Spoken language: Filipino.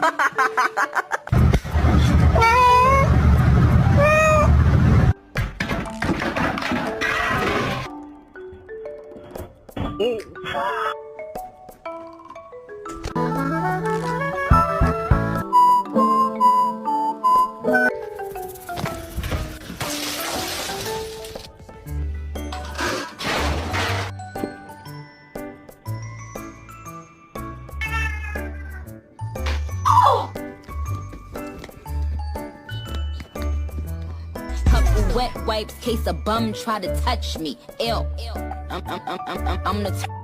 Couple wet wipes, case a bum try to touch me. Ew. I'm the